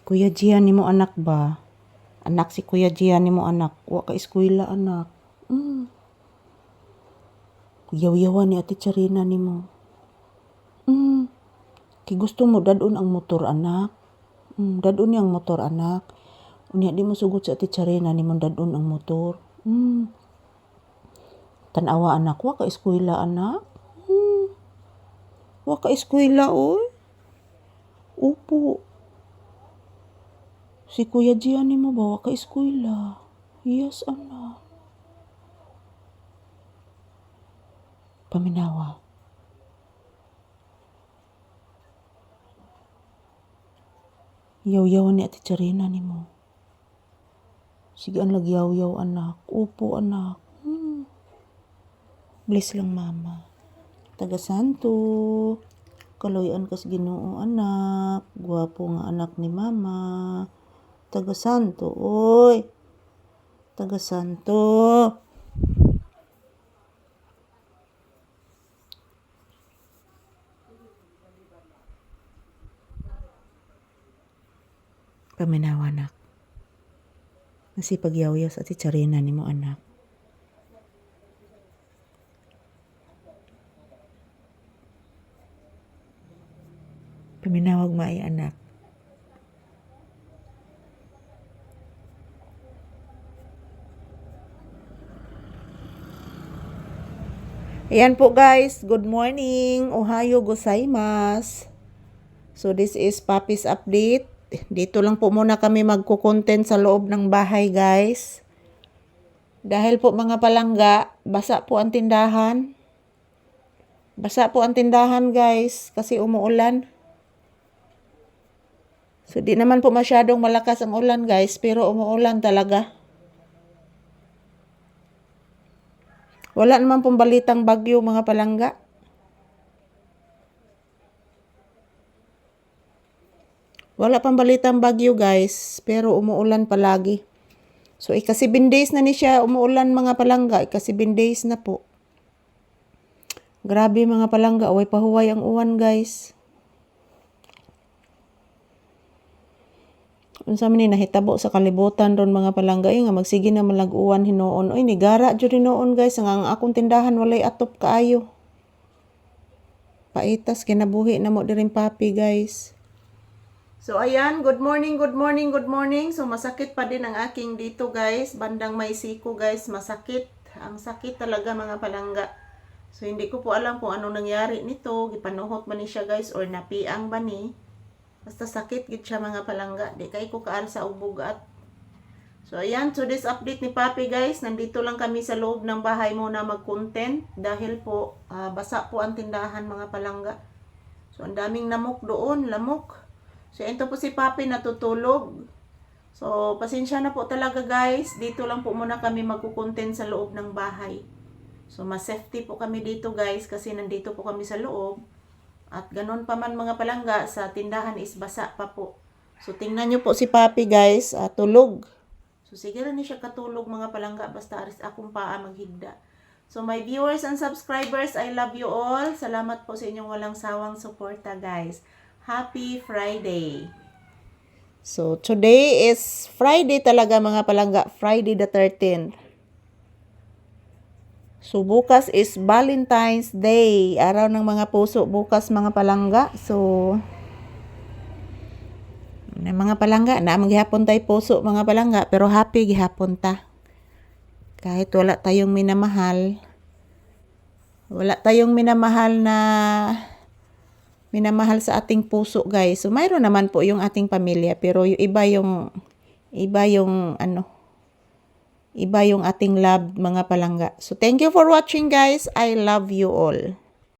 Kuya Gian ni mo anak ba? Anak si Kuya Gian ni mo anak. Wa ka eskwela anak. Yaw-yawan ni Ate Charina ni mo. Kay gusto mo dadon ang motor anak. Dadon ni ang motor anak. Unya di mo sugod sa Ate Charina ni mo dadon ang motor. Tanawa anak, wa ka eskwela anak. Wa ka eskwela oy. Upo. Si Kuya Gian ni mo ba wa ka eskwela? Yes anak. Paminawa. Yaw-yawan ni Ate Charina ni mo. Sige ang lagyaw-yaw anak. Upo anak. Bless lang mama. Taga Santo. Kaloyan kas Ginoo anak. Gwapo nga anak ni mama. Taga Santo. Oy. Taga Santo. Paminawa anak. Nasipag yaw-yaw sa Ate Charina ni mo anak. Paminawag maay anak. Ayan po guys, good morning. Ohayo gozaimasu. So this is Papi's update. Dito lang po muna kami magko-content sa loob ng bahay guys. Dahil po mga palangga, basa po ang tindahan. Basa po ang tindahan guys kasi umuulan. So di naman po masyadong malakas ang ulan guys, pero umuulan talaga. Wala naman pong balitang bagyo mga palangga. Wala pang balitang bagyo guys, pero umuulan palagi. So ika 7 days na ni siya umuulan mga palangga, ika 7 days na po. Grabe mga palangga, way pahuway ang uwan guys. Unsa man ni nahitabo sa kalibutan ron mga palangga nga magsige na malag-uwan hinoon. Oy nigara jud hinoon guys, ang akong tindahan walay atop kaayo. Paitas kinabuhi na mo diring papi guys. So ayan, good morning, good morning, good morning. So masakit pa din ang aking dito guys, bandang may siko guys, masakit. Ang sakit talaga mga palangga. So hindi ko po alam kung ano nangyari nito, gipanuhot man ni siya guys or napiang ba ni. Basta sakit gid siya mga palangga, di kay ko kaar sa ubugat. So ayan, so this update ni Papi guys, nandito lang kami sa loob ng bahay muna mag-content dahil po basa po ang tindahan mga palangga. So ang daming lamok doon, lamok. So, ito po si Papi natutulog. So, pasensya na po talaga guys. Dito lang po muna kami magkukontent sa loob ng bahay. So, mas safety po kami dito guys kasi nandito po kami sa loob. At ganun pa man mga palangga, sa tindahan is basa pa po. So, tingnan nyo po si Papi guys, tulog. So, sige rin siya katulog mga palangga basta aris akong paa maghigda. So, my viewers and subscribers, I love you all. Salamat po sa inyong walang sawang suporta guys. Happy Friday! So, today is Friday talaga mga palangga. Friday the 13th. So, bukas is Valentine's Day. Araw ng mga puso bukas mga palangga. So, mga palangga, na maghihapon tayo puso mga palangga. Pero happy gihapon ta. Kahit wala tayong minamahal. Wala tayong minamahal minamahal sa ating puso guys. So mayroon naman po yung ating pamilya pero yung iba yung ating love mga palangga. So thank you for watching guys. I love you all.